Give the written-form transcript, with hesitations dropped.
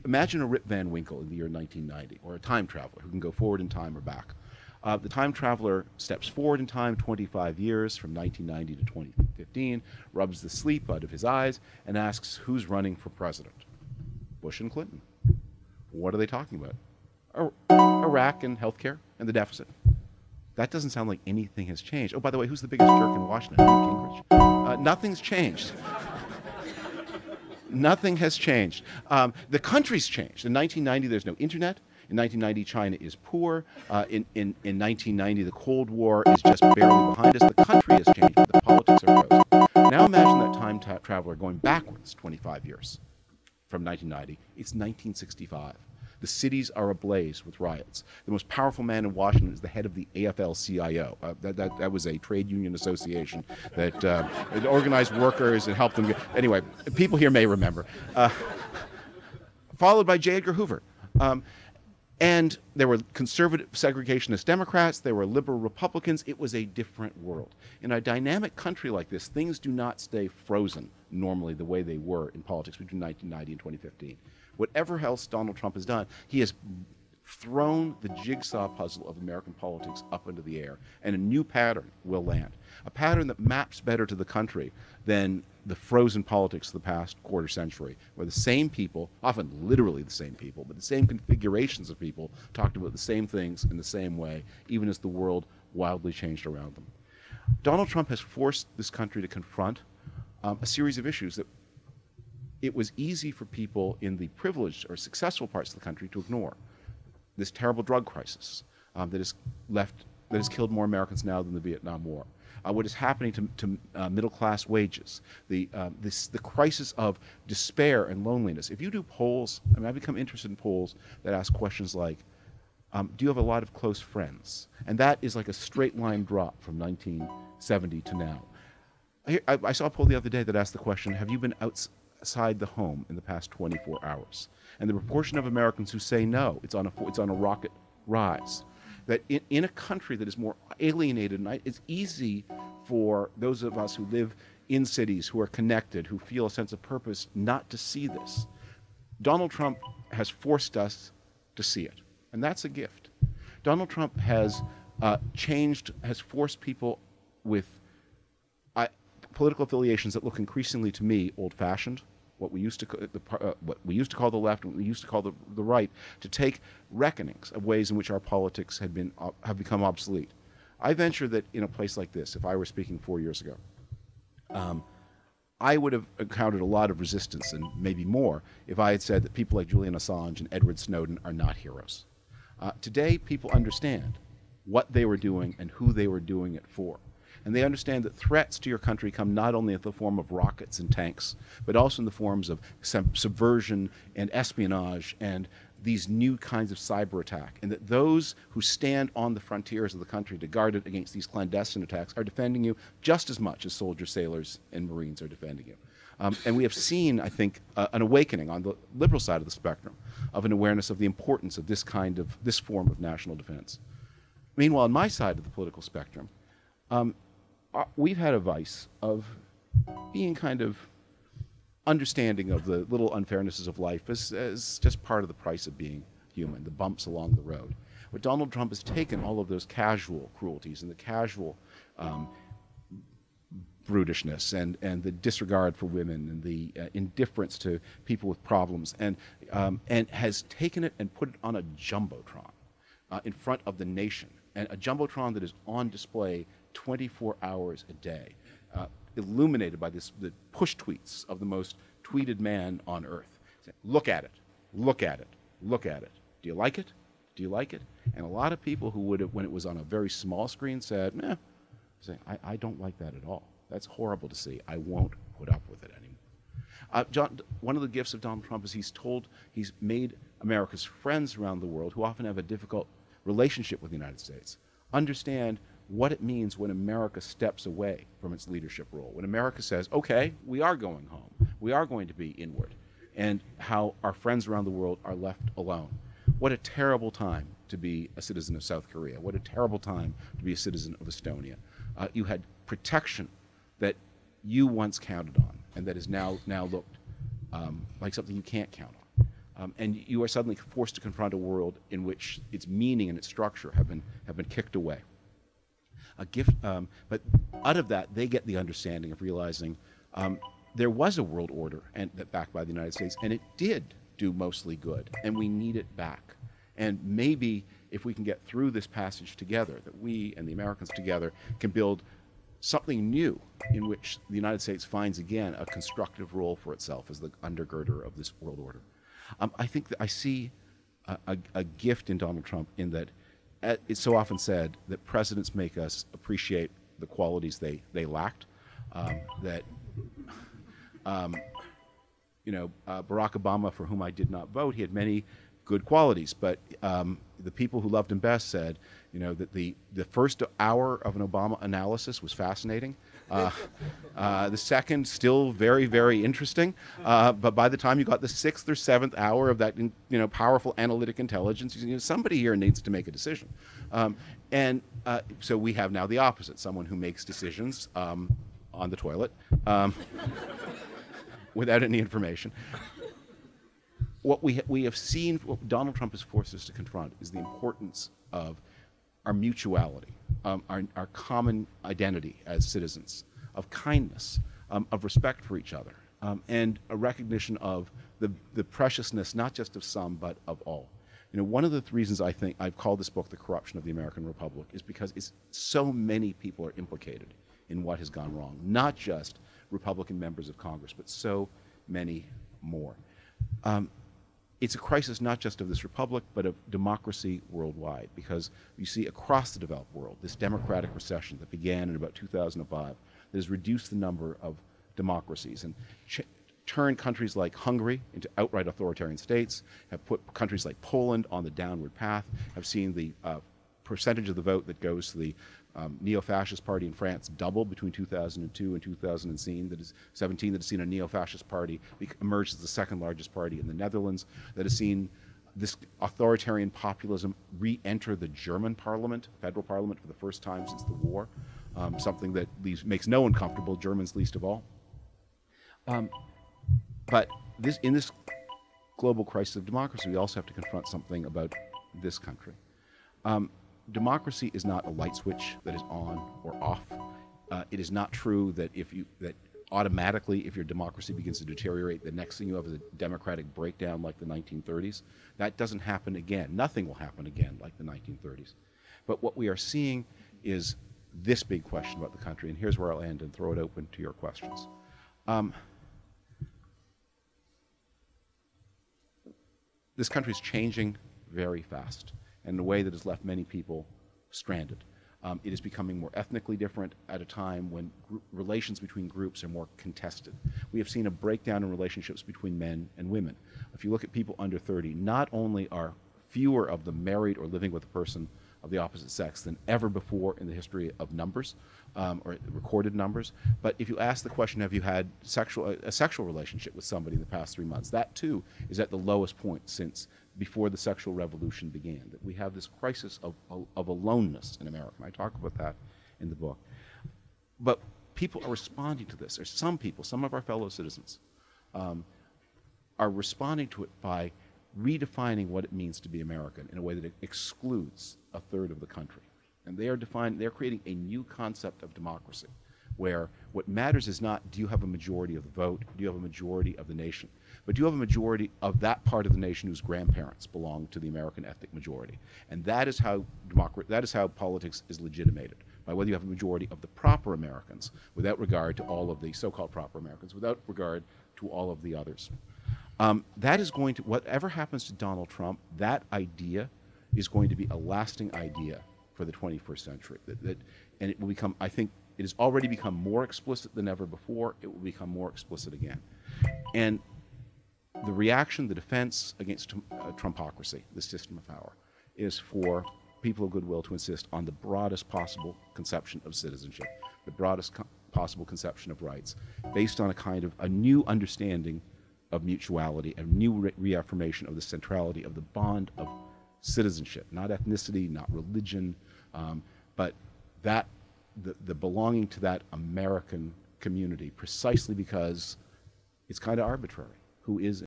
Imagine a Rip Van Winkle in the year 1990, or a time traveler who can go forward in time or back. The time traveler steps forward in time 25 years from 1990 to 2015, rubs the sleep out of his eyes, and asks who's running for president. Bush and Clinton. What are they talking about? Iraq and healthcare and the deficit. That doesn't sound like anything has changed. Oh, by the way, who's the biggest jerk in Washington? Newt Gingrich? Nothing's changed. Nothing has changed. The country's changed. In 1990, there's no internet. In 1990, China is poor. In 1990, the Cold War is just barely behind us. The country has changed, but the politics are frozen. Now imagine that time traveler going backwards 25 years from 1990. It's 1965. The cities are ablaze with riots. The most powerful man in Washington is the head of the AFL-CIO. That was a trade union association that it organized workers and helped them get... Anyway, people here may remember. Followed by J. Edgar Hoover. And there were conservative segregationist Democrats, there were liberal Republicans. It was a different world. In a dynamic country like this, things do not stay frozen normally the way they were in politics between 1990 and 2015. Whatever else Donald Trump has done, he has thrown the jigsaw puzzle of American politics up into the air, and a new pattern will land. A pattern that maps better to the country than the frozen politics of the past quarter century, where the same people, often literally the same people, but the same configurations of people, talked about the same things in the same way, even as the world wildly changed around them. Donald Trump has forced this country to confront a series of issues that it was easy for people in the privileged or successful parts of the country to ignore. This terrible drug crisis that has killed more Americans now than the Vietnam War. What is happening to middle-class wages, the crisis of despair and loneliness. If you do polls, I mean, I've become interested in polls that ask questions like, do you have a lot of close friends? And that is like a straight line drop from 1970 to now. I saw a poll the other day that asked the question, have you been outside the home in the past 24 hours? And the proportion of Americans who say no, it's on a rocket rise. That in a country that is more alienated, and it's easy for those of us who live in cities, who are connected, who feel a sense of purpose, not to see this. Donald Trump has forced us to see it, and that's a gift. Donald Trump has has forced people with political affiliations that look increasingly to me old-fashioned, what we used to call the left and what we used to call the right, to take reckonings of ways in which our politics have become obsolete. I venture that in a place like this, if I were speaking 4 years ago, I would have encountered a lot of resistance, and maybe more, if I had said that people like Julian Assange and Edward Snowden are not heroes. Today, people understand what they were doing and who they were doing it for. And they understand that threats to your country come not only in the form of rockets and tanks, but also in the forms of subversion and espionage and these new kinds of cyber attack, and that those who stand on the frontiers of the country to guard it against these clandestine attacks are defending you just as much as soldiers, sailors, and Marines are defending you. And we have seen, I think, an awakening on the liberal side of the spectrum of an awareness of the importance of this form of national defense. Meanwhile, on my side of the political spectrum, we've had a vice of being kind of understanding of the little unfairnesses of life as just part of the price of being human, the bumps along the road. But Donald Trump has taken all of those casual cruelties and the casual brutishness and the disregard for women and the indifference to people with problems, and has taken it and put it on a jumbotron in front of the nation, and a jumbotron that is on display 24 hours a day, illuminated by the push tweets of the most tweeted man on earth. Look at it, look at it, look at it. Do you like it? Do you like it? And a lot of people who would have, when it was on a very small screen, said, meh, I don't like that at all. That's horrible to see. I won't put up with it anymore. One of the gifts of Donald Trump is he's made America's friends around the world, who often have a difficult relationship with the United States, understand what it means when America steps away from its leadership role. When America says, okay, we are going home, we are going to be inward, and how our friends around the world are left alone. What a terrible time to be a citizen of South Korea. What a terrible time to be a citizen of Estonia. You had protection that you once counted on, and that is now looked like something you can't count on. And you are suddenly forced to confront a world in which its meaning and its structure have been kicked away. A gift, but out of that, they get the understanding of realizing there was a world order that backed by the United States, and it did do mostly good, and we need it back. And maybe if we can get through this passage together, that we and the Americans together can build something new in which the United States finds again a constructive role for itself as the undergirder of this world order. I think that I see a gift in Donald Trump in that it's so often said that presidents make us appreciate the qualities they lacked. Barack Obama, for whom I did not vote, he had many good qualities, but the people who loved him best said, that the first hour of an Obama analysis was fascinating. The second, still very, very interesting. But by the time you got the 6th or 7th hour of that, powerful analytic intelligence, somebody here needs to make a decision. So we have now the opposite: someone who makes decisions on the toilet without any information. What we have seen, what Donald Trump has forced us to confront, is the importance of our mutuality, our common identity as citizens, of kindness, of respect for each other, and a recognition of the preciousness not just of some but of all. One of the reasons I think I've called this book "The Corruption of the American Republic" is because so many people are implicated in what has gone wrong, not just Republican members of Congress, but so many more. It's a crisis not just of this republic, but of democracy worldwide, because you see across the developed world this democratic recession that began in about 2005 that has reduced the number of democracies and turned countries like Hungary into outright authoritarian states, have put countries like Poland on the downward path, have seen the percentage of the vote that goes to the neo-fascist party in France double between 2002 and 2017. That has seen a neo-fascist party emerge as the second largest party in the Netherlands. That has seen this authoritarian populism re-enter the German parliament, federal parliament, for the first time since the war. Something that makes no one comfortable, Germans least of all. But in this global crisis of democracy, we also have to confront something about this country. Democracy is not a light switch that is on or off. It is not true that automatically, if your democracy begins to deteriorate, the next thing you have is a democratic breakdown like the 1930s. That doesn't happen again. Nothing will happen again like the 1930s. But what we are seeing is this big question about the country, and here's where I'll end and throw it open to your questions. This country is changing very fast in a way that has left many people stranded. It is becoming more ethnically different at a time when relations between groups are more contested. We have seen a breakdown in relationships between men and women. If you look at people under 30, not only are fewer of them married or living with a person of the opposite sex than ever before in the history of numbers, or recorded numbers, but if you ask the question, have you had a sexual relationship with somebody in the past 3 months, that too is at the lowest point since before the sexual revolution began. That we have this crisis of aloneness in America. I talk about that in the book. But people are responding to this. There's some people, some of our fellow citizens, are responding to it by redefining what it means to be American in a way that it excludes a third of the country. And they're creating a new concept of democracy, where what matters is not, do you have a majority of the vote, do you have a majority of the nation, but do you have a majority of that part of the nation whose grandparents belong to the American ethnic majority. And that is how politics is legitimated, by whether you have a majority of the proper Americans, without regard to all of the so-called proper Americans, without regard to all of the others. That is going to, whatever happens to Donald Trump, that idea is going to be a lasting idea for the 21st century. And it will become, I think, it has already become more explicit than ever before. It will become more explicit again. And the reaction, the defense against Trumpocracy, the system of power, is for people of goodwill to insist on the broadest possible conception of citizenship, the broadest possible conception of rights, based on a new understanding of mutuality, a new reaffirmation of the centrality of the bond of citizenship, not ethnicity, not religion, but the belonging to that American community, precisely because it's kind of arbitrary who is